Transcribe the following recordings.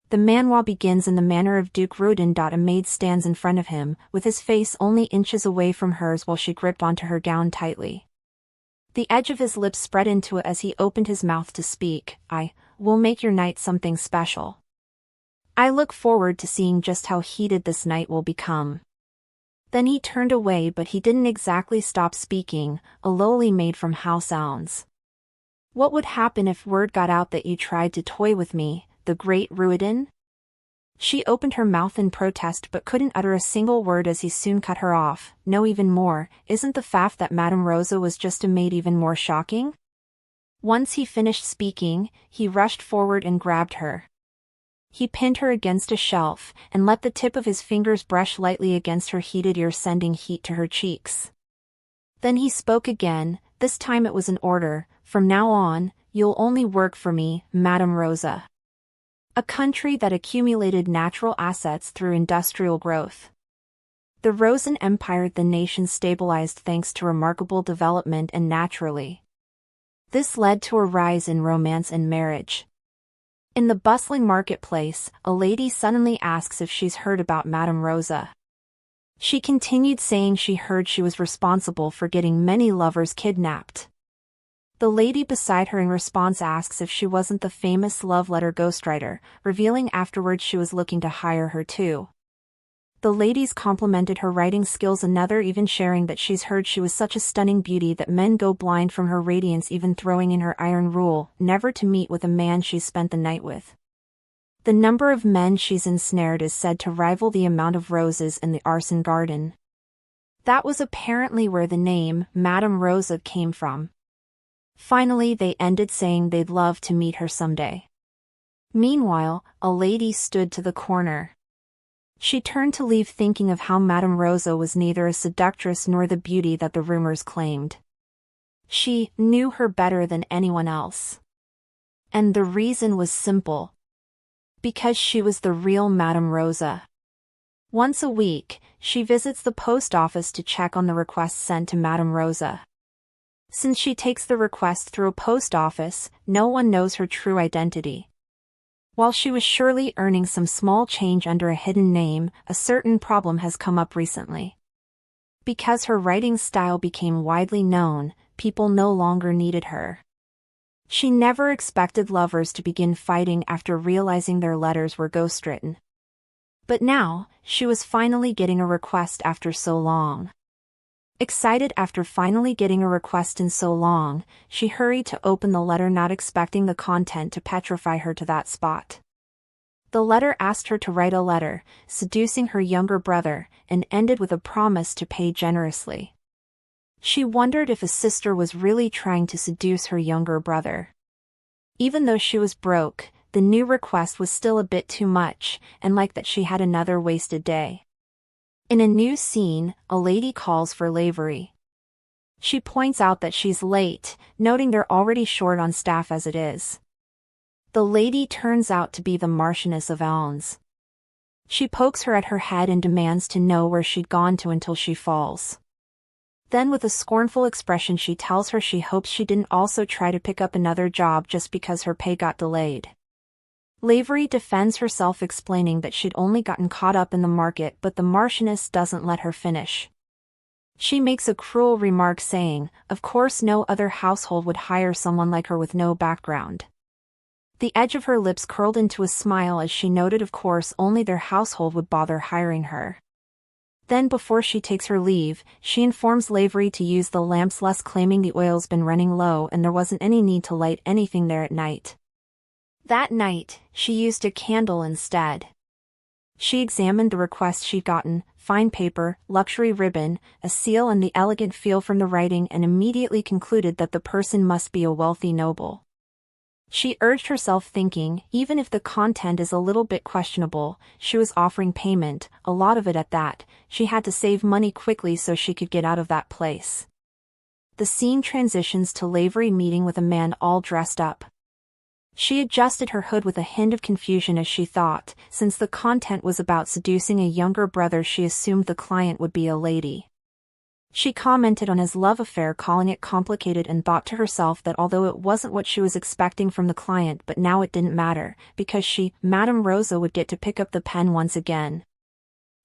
The manhwa begins in the manner of Duke Rudin. A maid stands in front of him, with his face only inches away from hers while she gripped onto her gown tightly. The edge of his lips spread into it as he opened his mouth to speak. "I will make your night something special. I look forward to seeing just how heated this night will become." Then he turned away, but he didn't exactly stop speaking. "A lowly maid from How sounds. What would happen if word got out that you tried to toy with me, the great Ruidin?" She opened her mouth in protest but couldn't utter a single word as he soon cut her off. "No, even more, isn't the fact that Madame Rosa was just a maid even more shocking?" Once he finished speaking, he rushed forward and grabbed her. He pinned her against a shelf, and let the tip of his fingers brush lightly against her heated ear, sending heat to her cheeks. Then he spoke again. This time it was an order. "From now on, you'll only work for me, Madame Rosa. A country that accumulated natural assets through industrial growth. The Rosan Empire, the nation stabilized thanks to remarkable development and naturally. This led to a rise in romance and marriage. In the bustling marketplace, a lady suddenly asks if she's heard about Madame Rosa. She continued saying she heard she was responsible for getting many lovers kidnapped. The lady beside her in response asks if she wasn't the famous love letter ghostwriter, revealing afterwards she was looking to hire her too. The ladies complimented her writing skills, another even sharing that she's heard she was such a stunning beauty that men go blind from her radiance, even throwing in her iron rule, never to meet with a man she's spent the night with. The number of men she's ensnared is said to rival the amount of roses in the arson garden. That was apparently where the name, Madame Rosa, came from. Finally they ended saying they'd love to meet her someday. Meanwhile, a lady stood to the corner. She turned to leave, thinking of how Madame Rosa was neither a seductress nor the beauty that the rumors claimed. She knew her better than anyone else. And the reason was simple. Because she was the real Madame Rosa. Once a week, she visits the post office to check on the requests sent to Madame Rosa. Since she takes the request through a post office, no one knows her true identity. While she was surely earning some small change under a hidden name, a certain problem has come up recently. Because her writing style became widely known, people no longer needed her. She never expected lovers to begin fighting after realizing their letters were ghostwritten. But now, she was finally getting a request after so long. Excited after finally getting a request in so long, she hurried to open the letter, not expecting the content to petrify her to that spot. The letter asked her to write a letter, seducing her younger brother, and ended with a promise to pay generously. She wondered if a sister was really trying to seduce her younger brother. Even though she was broke, the new request was still a bit too much, and like that she had another wasted day. In a new scene, a lady calls for Lavery. She points out that she's late, noting they're already short on staff as it is. The lady turns out to be the Marchioness of Elns. She pokes her at her head and demands to know where she'd gone to until she falls. Then with a scornful expression she tells her she hopes she didn't also try to pick up another job just because her pay got delayed. Lavery defends herself, explaining that she'd only gotten caught up in the market, but the Marchioness doesn't let her finish. She makes a cruel remark saying, of course no other household would hire someone like her with no background. The edge of her lips curled into a smile as she noted of course only their household would bother hiring her. Then before she takes her leave, she informs Lavery to use the lamps less, claiming the oil's been running low and there wasn't any need to light anything there at night. That night, she used a candle instead. She examined the request she'd gotten, fine paper, luxury ribbon, a seal and the elegant feel from the writing, and immediately concluded that the person must be a wealthy noble. She urged herself, thinking, even if the content is a little bit questionable, she was offering payment, a lot of it at that. She had to save money quickly so she could get out of that place. The scene transitions to Lavery meeting with a man all dressed up. She adjusted her hood with a hint of confusion as she thought, since the content was about seducing a younger brother, she assumed the client would be a lady. She commented on his love affair, calling it complicated, and thought to herself that although it wasn't what she was expecting from the client, but now it didn't matter, because she, Madame Rosa, would get to pick up the pen once again.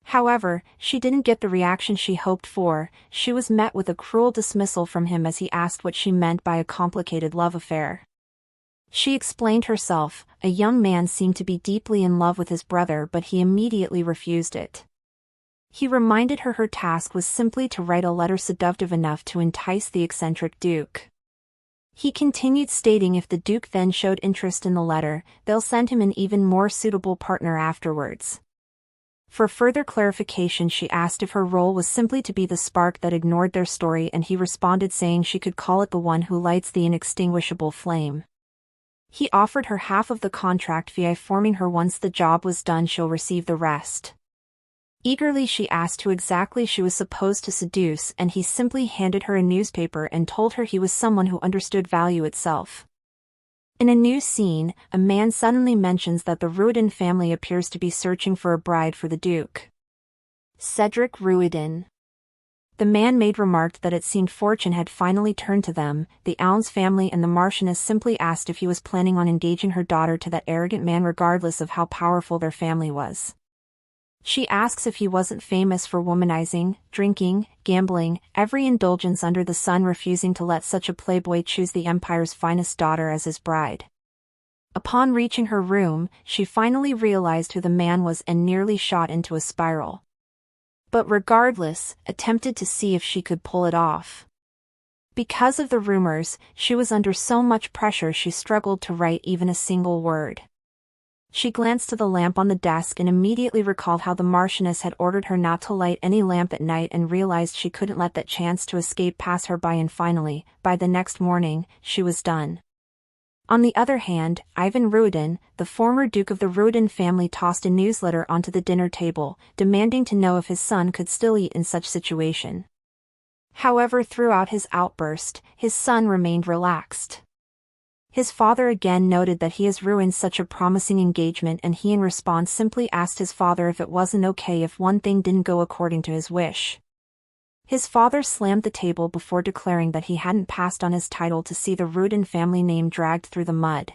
However, she didn't get the reaction she hoped for. She was met with a cruel dismissal from him as he asked what she meant by a complicated love affair. She explained herself. A young man seemed to be deeply in love with his brother, but he immediately refused it. He reminded her task was simply to write a letter seductive enough to entice the eccentric Duke. He continued, stating if the Duke then showed interest in the letter, they'll send him an even more suitable partner afterwards. For further clarification, she asked if her role was simply to be the spark that ignored their story, and he responded saying she could call it the one who lights the inextinguishable flame. He offered her half of the contract fee, informing her once the job was done she'll receive the rest. Eagerly she asked who exactly she was supposed to seduce, and he simply handed her a newspaper and told her he was someone who understood value itself. In a new scene, a man suddenly mentions that the Ruidin family appears to be searching for a bride for the Duke. Cedric Ruidin. The man-maid remarked that it seemed fortune had finally turned to them. The Alnes family and the Marchioness simply asked if he was planning on engaging her daughter to that arrogant man regardless of how powerful their family was. She asks if he wasn't famous for womanizing, drinking, gambling, every indulgence under the sun, refusing to let such a playboy choose the Empire's finest daughter as his bride. Upon reaching her room, she finally realized who the man was and nearly shot into a spiral. But regardless, attempted to see if she could pull it off. Because of the rumors, she was under so much pressure she struggled to write even a single word. She glanced to the lamp on the desk and immediately recalled how the Marchioness had ordered her not to light any lamp at night, and realized she couldn't let that chance to escape pass her by, and finally, by the next morning, she was done. On the other hand, Ivan Ruidin, the former Duke of the Ruidin family, tossed a newsletter onto the dinner table, demanding to know if his son could still eat in such situation. However, throughout his outburst, his son remained relaxed. His father again noted that he has ruined such a promising engagement, and he in response simply asked his father if it wasn't okay if one thing didn't go according to his wish. His father slammed the table before declaring that he hadn't passed on his title to see the Ruidin family name dragged through the mud.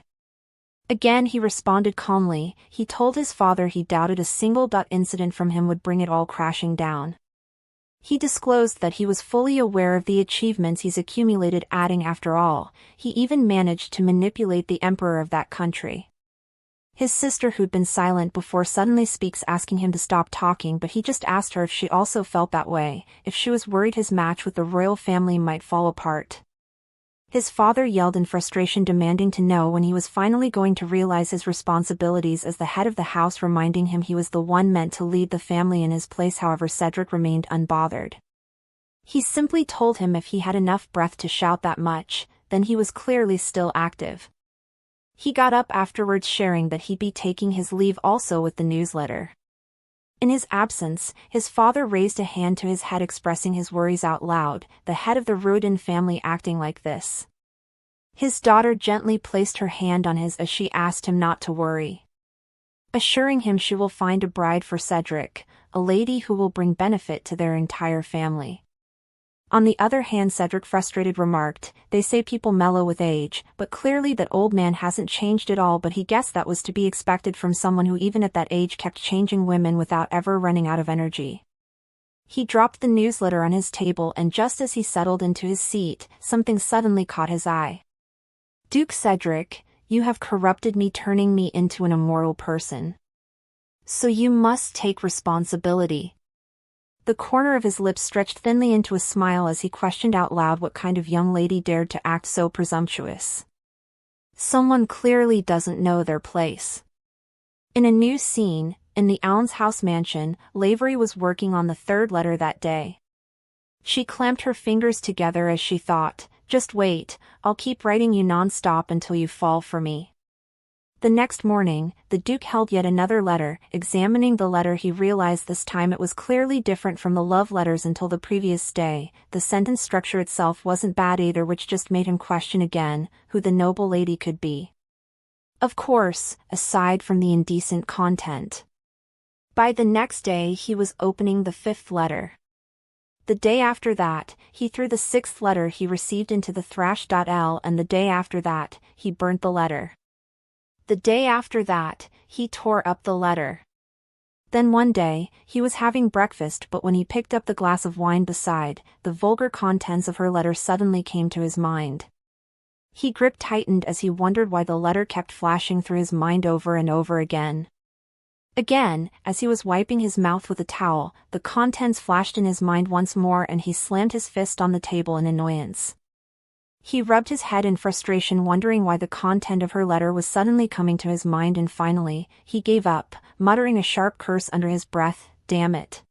Again he responded calmly. He told his father he doubted a single incident from him would bring it all crashing down. He disclosed that he was fully aware of the achievements he's accumulated, adding, after all, he even managed to manipulate the emperor of that country. His sister, who'd been silent before, suddenly speaks, asking him to stop talking, but he just asked her if she also felt that way, if she was worried his match with the royal family might fall apart. His father yelled in frustration, demanding to know when he was finally going to realize his responsibilities as the head of the house, reminding him he was the one meant to lead the family in his place. However, Cedric remained unbothered. He simply told him if he had enough breath to shout that much, then he was clearly still active. He got up afterwards, sharing that he'd be taking his leave also with the newsletter. In his absence, his father raised a hand to his head, expressing his worries out loud, the head of the Ruidin family acting like this. His daughter gently placed her hand on his as she asked him not to worry, assuring him she will find a bride for Cedric, a lady who will bring benefit to their entire family. On the other hand, Cedric, frustrated, remarked, "They say people mellow with age, but clearly that old man hasn't changed at all." But he guessed that was to be expected from someone who even at that age kept changing women without ever running out of energy. He dropped the newsletter on his table, and just as he settled into his seat, something suddenly caught his eye. "Duke Cedric, you have corrupted me, turning me into an immoral person. So you must take responsibility." The corner of his lips stretched thinly into a smile as he questioned out loud what kind of young lady dared to act so presumptuous. Someone clearly doesn't know their place. In a new scene, in the Alnes house mansion, Lavery was working on the third letter that day. She clamped her fingers together as she thought, "Just wait, I'll keep writing you non-stop until you fall for me." The next morning, the Duke held yet another letter. Examining the letter, he realized this time it was clearly different from the love letters until the previous day. The sentence structure itself wasn't bad either, which just made him question again who the noble lady could be. Of course, aside from the indecent content. By the next day he was opening the fifth letter. The day after that, he threw the 6th letter he received into the thrash.l, and the day after that, he burnt the letter. The day after that, he tore up the letter. Then one day, he was having breakfast, but when he picked up the glass of wine beside, the vulgar contents of her letter suddenly came to his mind. He grip tightened as he wondered why the letter kept flashing through his mind over and over again. Again, as he was wiping his mouth with a towel, the contents flashed in his mind once more and he slammed his fist on the table in annoyance. He rubbed his head in frustration, wondering why the content of her letter was suddenly coming to his mind, and finally, he gave up, muttering a sharp curse under his breath, "Damn it."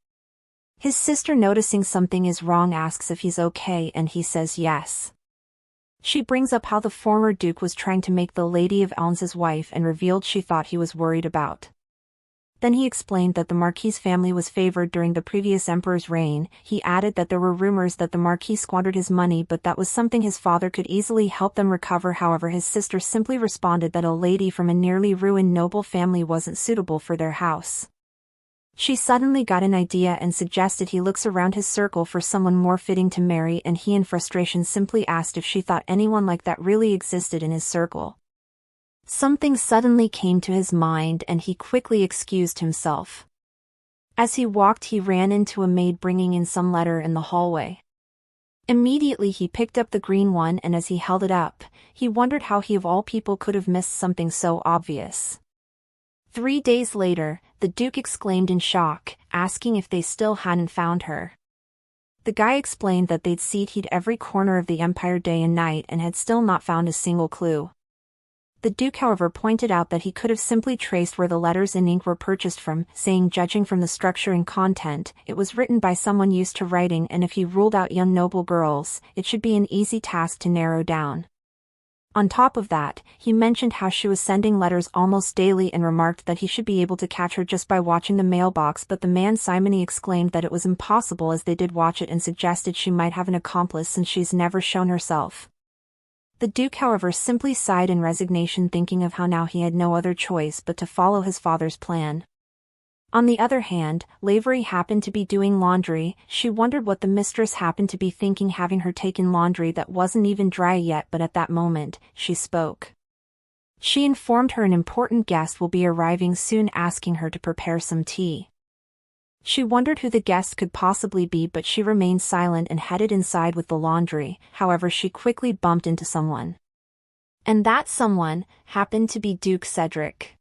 His sister, noticing something is wrong, asks if he's okay and he says yes. She brings up how the former Duke was trying to make the Lady of Elms his wife and revealed she thought he was worried about. Then he explained that the Marquis's family was favored during the previous emperor's reign. He added that there were rumors that the Marquis squandered his money, but that was something his father could easily help them recover. However, his sister simply responded that a lady from a nearly ruined noble family wasn't suitable for their house. She suddenly got an idea and suggested he looks around his circle for someone more fitting to marry, and he in frustration simply asked if she thought anyone like that really existed in his circle. Something suddenly came to his mind and he quickly excused himself. As he walked, he ran into a maid bringing in some letter in the hallway. Immediately he picked up the green one, and as he held it up, he wondered how he of all people could have missed something so obvious. 3 days later, the Duke exclaimed in shock, asking if they still hadn't found her. The guy explained that they'd CT'd every corner of the Empire day and night and had still not found a single clue. The Duke, however, pointed out that he could have simply traced where the letters in ink were purchased from, saying judging from the structure and content, it was written by someone used to writing, and if he ruled out young noble girls, it should be an easy task to narrow down. On top of that, he mentioned how she was sending letters almost daily and remarked that he should be able to catch her just by watching the mailbox, but the man Simony exclaimed that it was impossible as they did watch it and suggested she might have an accomplice since she's never shown herself. The Duke, however, simply sighed in resignation, thinking of how now he had no other choice but to follow his father's plan. On the other hand, Lavery happened to be doing laundry. She wondered what the mistress happened to be thinking, having her take in laundry that wasn't even dry yet, but at that moment, she spoke. She informed her an important guest will be arriving soon, asking her to prepare some tea. She wondered who the guest could possibly be, but she remained silent and headed inside with the laundry. However, she quickly bumped into someone. And that someone happened to be Duke Cedric.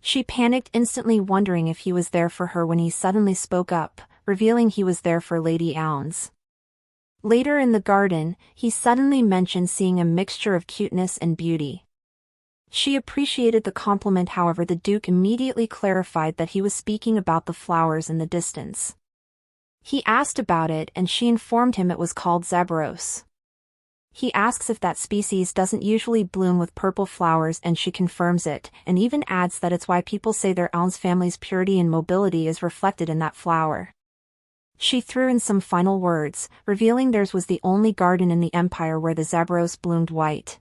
She panicked instantly, wondering if he was there for her, when he suddenly spoke up, revealing he was there for Lady Elms. Later in the garden, he suddenly mentioned seeing a mixture of cuteness and beauty. She appreciated the compliment, however the Duke immediately clarified that he was speaking about the flowers in the distance. He asked about it and she informed him it was called Zebros. He asks if that species doesn't usually bloom with purple flowers, and she confirms it, and even adds that it's why people say their Elms family's purity and mobility is reflected in that flower. She threw in some final words, revealing theirs was the only garden in the Empire where the Zebros bloomed white.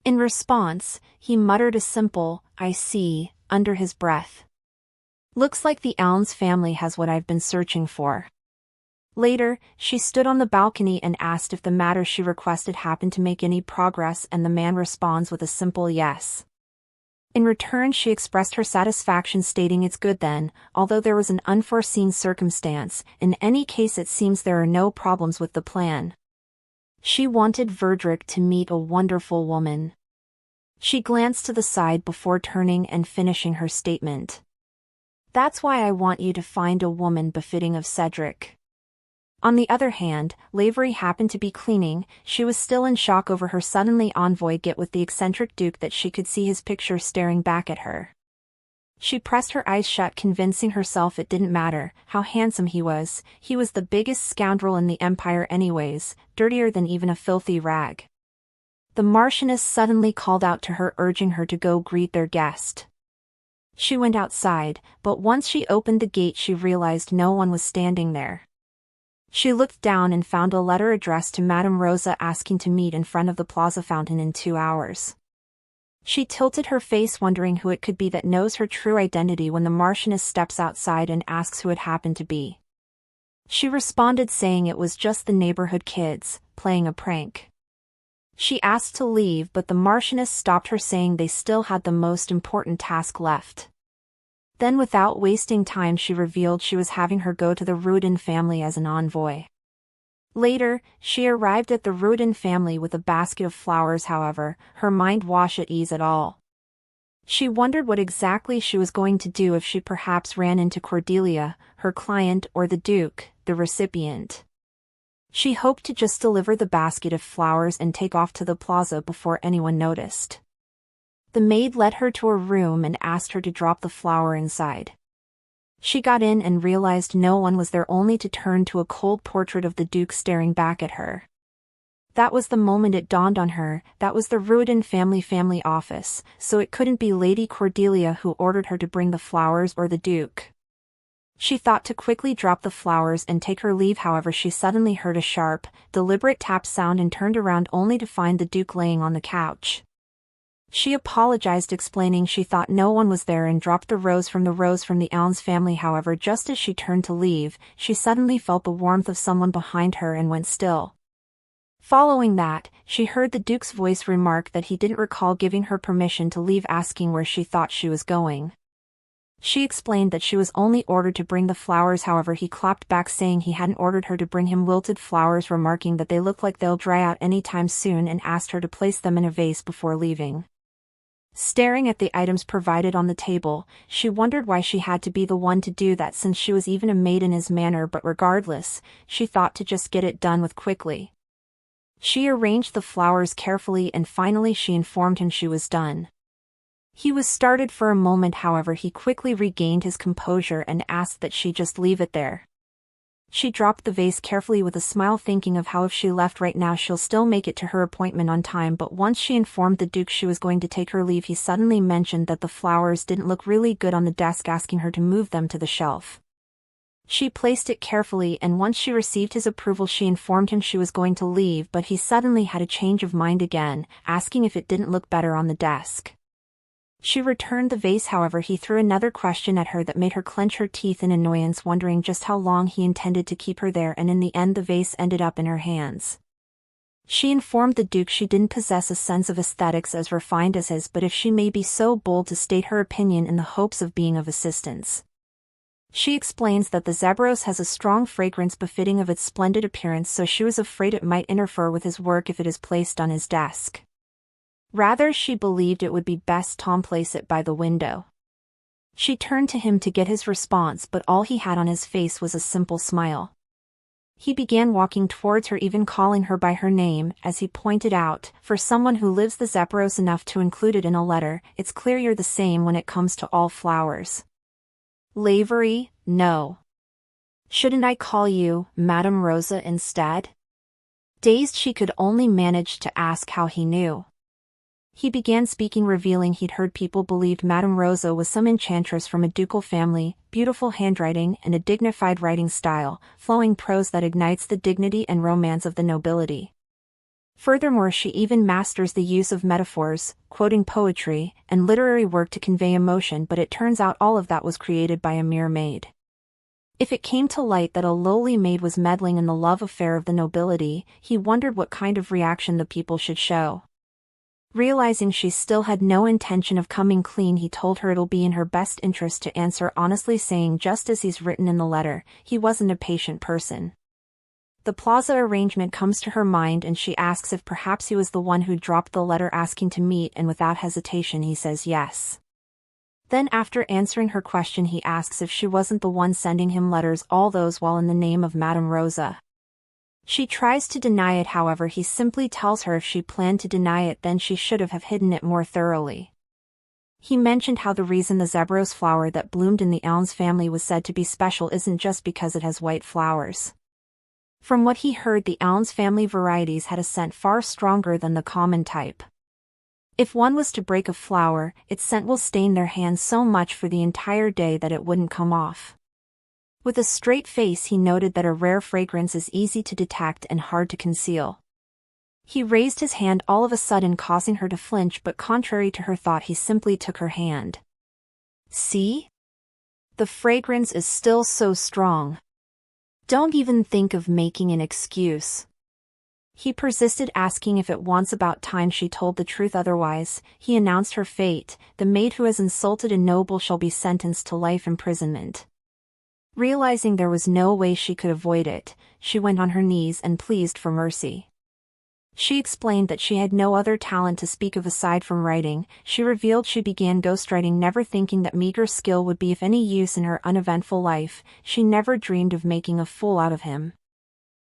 In response, he muttered a simple, "I see," under his breath. Looks like the Elms family has what I've been searching for. Later, she stood on the balcony and asked if the matter she requested happened to make any progress, and the man responds with a simple yes. In return, she expressed her satisfaction, stating it's good then, although there was an unforeseen circumstance. In any case, it seems there are no problems with the plan. She wanted Verdrick to meet a wonderful woman. She glanced to the side before turning and finishing her statement. That's why I want you to find a woman befitting of Cedric. On the other hand, Lavery happened to be cleaning. She was still in shock over her suddenly envoy get with the eccentric Duke that she could see his picture staring back at her. She pressed her eyes shut, convincing herself it didn't matter how handsome he was. He was the biggest scoundrel in the Empire anyways, dirtier than even a filthy rag. The Marchioness suddenly called out to her, urging her to go greet their guest. She went outside, but once she opened the gate she realized no one was standing there. She looked down and found a letter addressed to Madame Rosa asking to meet in front of the plaza fountain in 2 hours. She tilted her face, wondering who it could be that knows her true identity, when the Marchioness steps outside and asks who it happened to be. She responded saying it was just the neighborhood kids, playing a prank. She asked to leave but the Marchioness stopped her saying they still had the most important task left. Then without wasting time she revealed she was having her go to the Rudin family as an envoy. Later, she arrived at the Rudin family with a basket of flowers. However, her mind wasn't at ease at all. She wondered what exactly she was going to do if she perhaps ran into Cordelia, her client, or the Duke, the recipient. She hoped to just deliver the basket of flowers and take off to the plaza before anyone noticed. The maid led her to her room and asked her to drop the flower inside. She got in and realized no one was there, only to turn to a cold portrait of the Duke staring back at her. That was the moment it dawned on her, that was the Rudin family office, so it couldn't be Lady Cordelia who ordered her to bring the flowers or the Duke. She thought to quickly drop the flowers and take her leave. However, she suddenly heard a sharp, deliberate tap sound and turned around only to find the Duke laying on the couch. She apologized, explaining she thought no one was there, and dropped the rose from the Elms family. However, just as she turned to leave, she suddenly felt the warmth of someone behind her and went still. Following that, she heard the Duke's voice remark that he didn't recall giving her permission to leave, asking where she thought she was going. She explained that she was only ordered to bring the flowers. However, he clapped back saying he hadn't ordered her to bring him wilted flowers, remarking that they look like they'll dry out anytime soon, and asked her to place them in a vase before leaving. Staring at the items provided on the table, she wondered why she had to be the one to do that since she was even a maid in his manor, but regardless, she thought to just get it done with quickly. She arranged the flowers carefully and finally she informed him she was done. He was startled for a moment, however he quickly regained his composure and asked that she just leave it there. She dropped the vase carefully with a smile, thinking of how if she left right now she'll still make it to her appointment on time. But once she informed the Duke she was going to take her leave, he suddenly mentioned that the flowers didn't look really good on the desk, asking her to move them to the shelf. She placed it carefully, and once she received his approval she informed him she was going to leave, but he suddenly had a change of mind again, asking if it didn't look better on the desk. She returned the vase. However, he threw another question at her that made her clench her teeth in annoyance, wondering just how long he intended to keep her there, and in the end the vase ended up in her hands. She informed the Duke she didn't possess a sense of aesthetics as refined as his, but if she may be so bold to state her opinion in the hopes of being of assistance. She explains that the Zebros has a strong fragrance befitting of its splendid appearance, so she was afraid it might interfere with his work if it is placed on his desk. Rather, she believed it would be best to place it by the window. She turned to him to get his response, but all he had on his face was a simple smile. He began walking towards her, even calling her by her name, as he pointed out, for someone who lives the Zebros enough to include it in a letter, it's clear you're the same when it comes to all flowers. Lavery, no. Shouldn't I call you Madame Rosa instead? Dazed, she could only manage to ask how he knew. He began speaking, revealing he'd heard people believed Madame Rosa was some enchantress from a ducal family, beautiful handwriting and a dignified writing style, flowing prose that ignites the dignity and romance of the nobility. Furthermore, she even masters the use of metaphors, quoting poetry, and literary work to convey emotion, but it turns out all of that was created by a mere maid. If it came to light that a lowly maid was meddling in the love affair of the nobility, he wondered what kind of reaction the people should show. Realizing she still had no intention of coming clean, he told her it'll be in her best interest to answer honestly, saying just as he's written in the letter, he wasn't a patient person. The plaza arrangement comes to her mind and she asks if perhaps he was the one who dropped the letter asking to meet, and without hesitation he says yes. Then after answering her question he asks if she wasn't the one sending him letters, all those while in the name of Madame Rosa. She tries to deny it, however he simply tells her if she planned to deny it then she should have hidden it more thoroughly. He mentioned how the reason the Zebros flower that bloomed in the Elms family was said to be special isn't just because it has white flowers. From what he heard, the Elms family varieties had a scent far stronger than the common type. If one was to break a flower, its scent will stain their hands so much for the entire day that it wouldn't come off. With a straight face he noted that a rare fragrance is easy to detect and hard to conceal. He raised his hand all of a sudden, causing her to flinch, but contrary to her thought he simply took her hand. See? The fragrance is still so strong. Don't even think of making an excuse. He persisted, asking if it once about time she told the truth. Otherwise, he announced her fate: the maid who has insulted a noble shall be sentenced to life imprisonment. Realizing there was no way she could avoid it, she went on her knees and pleaded for mercy. She explained that she had no other talent to speak of aside from writing. She revealed she began ghostwriting, never thinking that meager skill would be of any use in her uneventful life. She never dreamed of making a fool out of him.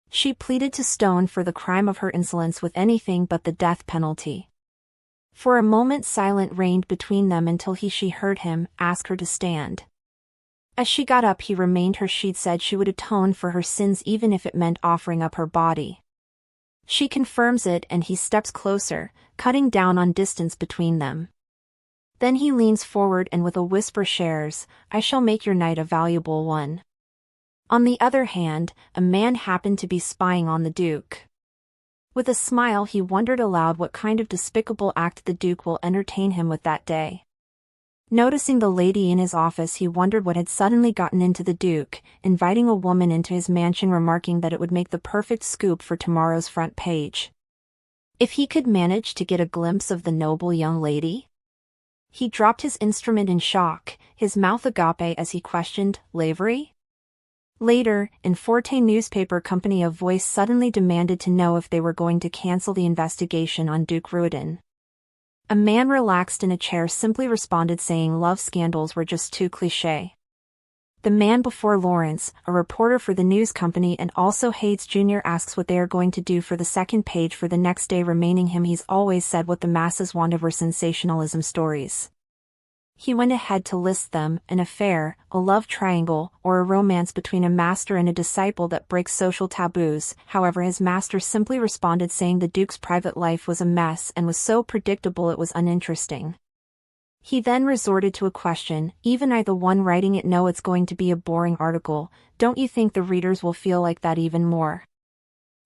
She pleaded to Stone for the crime of her insolence with anything but the death penalty. For a moment silence reigned between them until she heard him ask her to stand. As she got up, he remained her. She'd said she would atone for her sins even if it meant offering up her body. She confirms it and he steps closer, cutting down on distance between them. Then he leans forward and with a whisper shares, "I shall make your night a valuable one." On the other hand, a man happened to be spying on the Duke. With a smile, he wondered aloud what kind of despicable act the Duke will entertain him with that day. Noticing the lady in his office, he wondered what had suddenly gotten into the Duke, inviting a woman into his mansion, remarking that it would make the perfect scoop for tomorrow's front page. If he could manage to get a glimpse of the noble young lady? He dropped his instrument in shock, his mouth agape as he questioned, "Lavery?" Later, in Forte newspaper company, a voice suddenly demanded to know if they were going to cancel the investigation on Duke Rudin. A man relaxed in a chair simply responded, saying love scandals were just too cliché. The man before Lawrence, a reporter for the news company and also Hayes Jr., asks what they are going to do for the second page for the next day, remaining him. He's always said what the masses wanted were sensationalism stories. He went ahead to list them: an affair, a love triangle, or a romance between a master and a disciple that breaks social taboos. However, his master simply responded saying the Duke's private life was a mess and was so predictable it was uninteresting. He then resorted to a question: "Even I, the one writing it, know it's going to be a boring article. Don't you think the readers will feel like that even more?"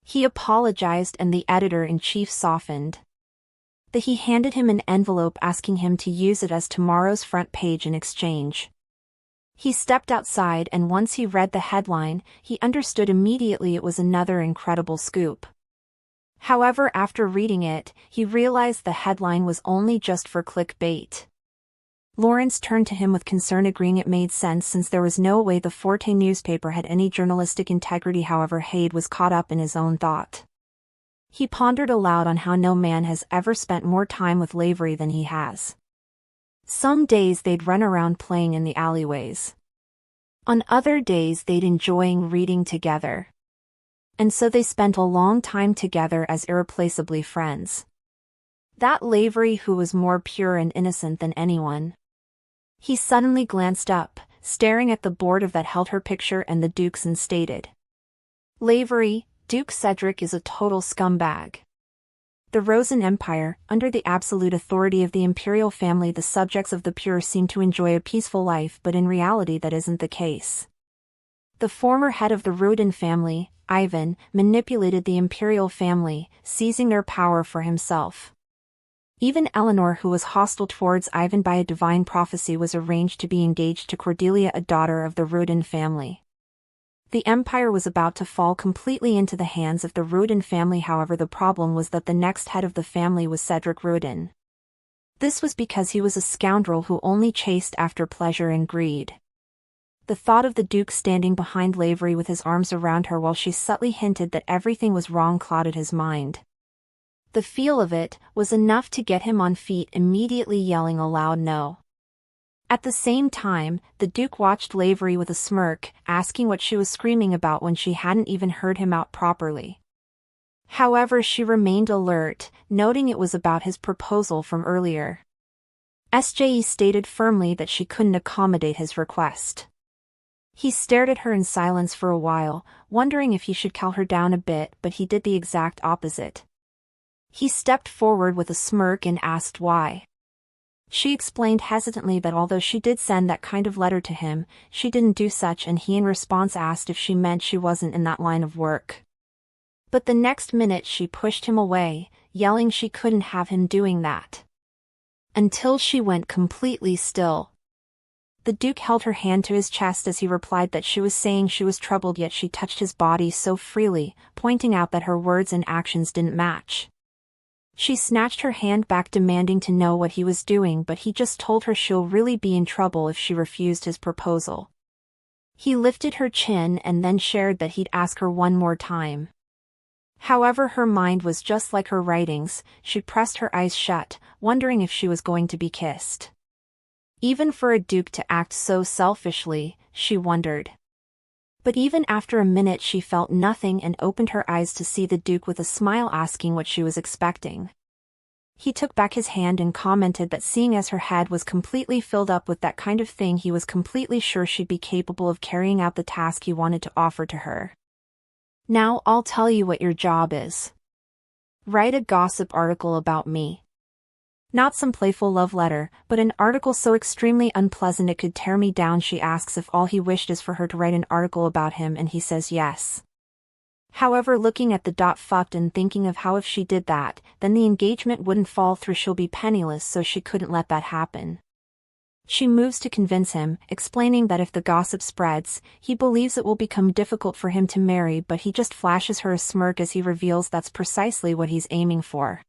He apologized and the editor-in-chief softened. He handed him an envelope asking him to use it as tomorrow's front page in exchange. He stepped outside and once he read the headline, he understood immediately it was another incredible scoop. However, after reading it, he realized the headline was only just for clickbait. Lawrence turned to him with concern, agreeing it made sense since there was no way the Forte newspaper had any journalistic integrity. However, Hayde was caught up in his own thought. He pondered aloud on how no man has ever spent more time with Lavery than he has. Some days they'd run around playing in the alleyways. On other days they'd enjoying reading together. And so they spent a long time together as irreplaceably friends. That Lavery who was more pure and innocent than anyone. He suddenly glanced up, staring at the board that held her picture and the Duke's, and stated, "Lavery, Duke Cedric is a total scumbag." The Rosan Empire, under the absolute authority of the imperial family, the subjects of the pure seem to enjoy a peaceful life, but in reality that isn't the case. The former head of the Rudin family, Ivan, manipulated the imperial family, seizing their power for himself. Even Eleanor, who was hostile towards Ivan by a divine prophecy, was arranged to be engaged to Cordelia, a daughter of the Rudin family. The empire was about to fall completely into the hands of the Rudin family. However, the problem was that the next head of the family was Cedric Rudin. This was because he was a scoundrel who only chased after pleasure and greed. The thought of the Duke standing behind Lavery with his arms around her while she subtly hinted that everything was wrong clouded his mind. The feel of it was enough to get him on feet, immediately yelling aloud no. At the same time, the Duke watched Lavery with a smirk, asking what she was screaming about when she hadn't even heard him out properly. However, she remained alert, noting it was about his proposal from earlier. SJE stated firmly that she couldn't accommodate his request. He stared at her in silence for a while, wondering if he should calm her down a bit, but he did the exact opposite. He stepped forward with a smirk and asked why. She explained hesitantly that although she did send that kind of letter to him, she didn't do such, and he in response asked if she meant she wasn't in that line of work. But the next minute she pushed him away, yelling she couldn't have him doing that. Until she went completely still. The Duke held her hand to his chest as he replied that she was saying she was troubled, yet she touched his body so freely, pointing out that her words and actions didn't match. She snatched her hand back, demanding to know what he was doing, but he just told her she'll really be in trouble if she refused his proposal. He lifted her chin and then shared that he'd ask her one more time. However, her mind was just like her writings. She pressed her eyes shut, wondering if she was going to be kissed. Even for a duke to act so selfishly, she wondered. But even after a minute she felt nothing and opened her eyes to see the Duke with a smile, asking what she was expecting. He took back his hand and commented that seeing as her head was completely filled up with that kind of thing, he was completely sure she'd be capable of carrying out the task he wanted to offer to her. "Now I'll tell you what your job is. Write a gossip article about me. Not some playful love letter, but an article so extremely unpleasant it could tear me down." She asks if all he wished is for her to write an article about him, and he says yes. However, looking at the fucked and thinking of how if she did that, then the engagement wouldn't fall through, she'll be penniless, so she couldn't let that happen. She moves to convince him, explaining that if the gossip spreads, he believes it will become difficult for him to marry, but he just flashes her a smirk as he reveals that's precisely what he's aiming for.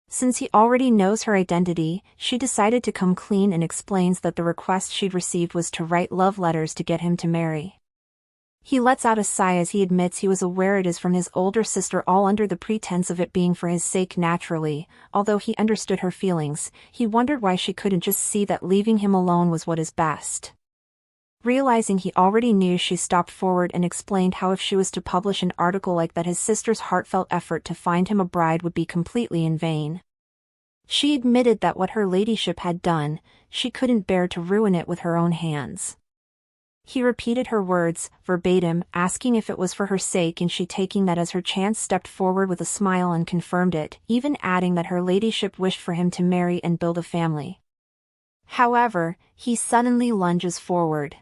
Since he already knows her identity, she decided to come clean and explains that the request she'd received was to write love letters to get him to marry. He lets out a sigh as he admits he was aware it is from his older sister, all under the pretense of it being for his sake. Naturally, although he understood her feelings, he wondered why she couldn't just see that leaving him alone was what is best. Realizing he already knew, she stopped forward and explained how if she was to publish an article like that, his sister's heartfelt effort to find him a bride would be completely in vain. She admitted that what her ladyship had done, she couldn't bear to ruin it with her own hands. He repeated her words, verbatim, asking if it was for her sake, and she, taking that as her chance, stepped forward with a smile and confirmed it, even adding that her ladyship wished for him to marry and build a family. However, he suddenly lunges forward.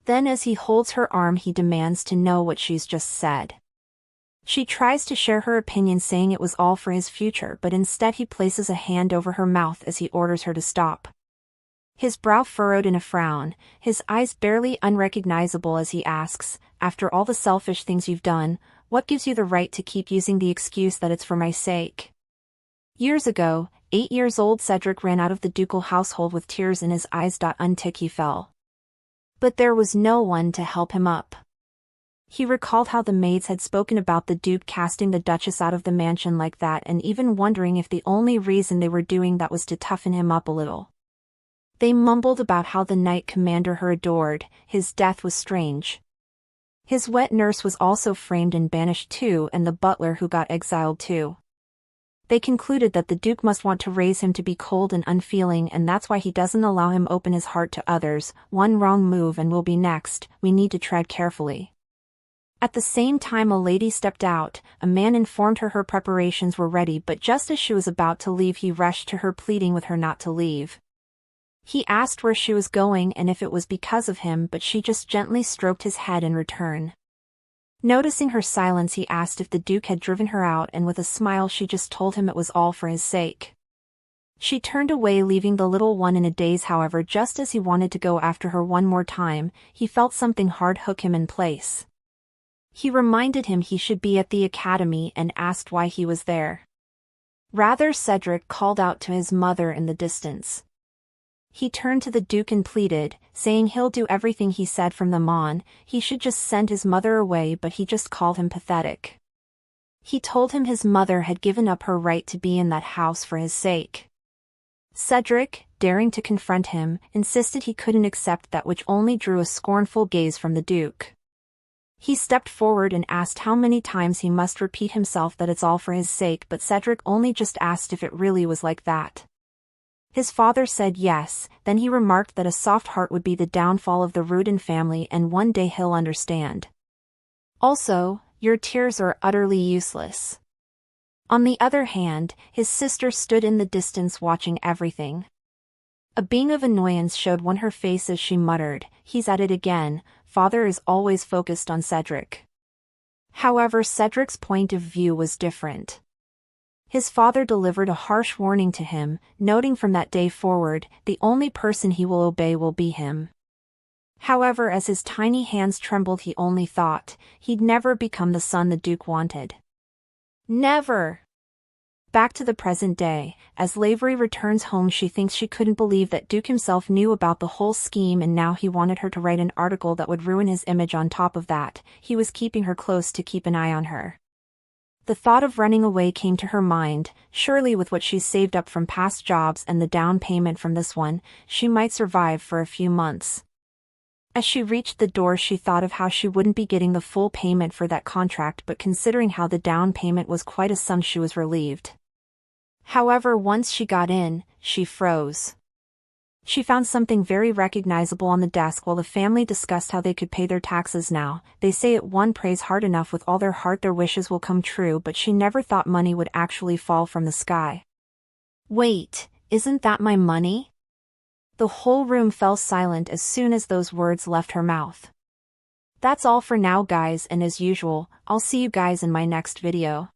Then as he holds her arm, he demands to know what she's just said. She tries to share her opinion, saying it was all for his future, but instead he places a hand over her mouth as he orders her to stop. His brow furrowed in a frown, his eyes barely unrecognizable as he asks, "After all the selfish things you've done, what gives you the right to keep using the excuse that it's for my sake?" Years ago, 8 years old Cedric ran out of the ducal household with tears in his eyes. Untick he fell. But there was no one to help him up. He recalled how the maids had spoken about the Duke casting the Duchess out of the mansion like that, and even wondering if the only reason they were doing that was to toughen him up a little. They mumbled about how the Knight Commander her adored, his death was strange. His wet nurse was also framed and banished too, and the butler who got exiled too. They concluded that the Duke must want to raise him to be cold and unfeeling, and that's why he doesn't allow him open his heart to others. One wrong move and we'll be next, we need to tread carefully. At the same time, a lady stepped out. A man informed her her preparations were ready, but just as she was about to leave, he rushed to her, pleading with her not to leave. He asked where she was going and if it was because of him, but she just gently stroked his head in return. Noticing her silence, he asked if the Duke had driven her out, and with a smile she just told him it was all for his sake. She turned away, leaving the little one in a daze. However, just as he wanted to go after her one more time, he felt something hard hook him in place. He reminded him he should be at the academy and asked why he was there. Rather, Cedric called out to his mother in the distance. He turned to the Duke and pleaded, saying he'll do everything he said from them on, he should just send his mother away, but he just called him pathetic. He told him his mother had given up her right to be in that house for his sake. Cedric, daring to confront him, insisted he couldn't accept that, which only drew a scornful gaze from the Duke. He stepped forward and asked how many times he must repeat himself that it's all for his sake, but Cedric only just asked if it really was like that. His father said yes, then he remarked that a soft heart would be the downfall of the Rudin family, and one day he'll understand. Also, your tears are utterly useless. On the other hand, his sister stood in the distance watching everything. A beam of annoyance showed on her face as she muttered, "He's at it again." Father is always focused on Cedric. However, Cedric's point of view was different. His father delivered a harsh warning to him, noting from that day forward, the only person he will obey will be him. However, as his tiny hands trembled, he only thought, he'd never become the son the Duke wanted. Never! Back to the present day, as Lavery returns home, she thinks she couldn't believe that Duke himself knew about the whole scheme, and now he wanted her to write an article that would ruin his image. On top of that, he was keeping her close to keep an eye on her. The thought of running away came to her mind. Surely with what she's saved up from past jobs and the down payment from this one, she might survive for a few months. As she reached the door, she thought of how she wouldn't be getting the full payment for that contract, but considering how the down payment was quite a sum, she was relieved. However, once she got in, she froze. She found something very recognizable on the desk while the family discussed how they could pay their taxes now. They say it one prays hard enough with all their heart their wishes will come true, but she never thought money would actually fall from the sky. Wait, isn't that my money? The whole room fell silent as soon as those words left her mouth. That's all for now, guys, and as usual, I'll see you guys in my next video.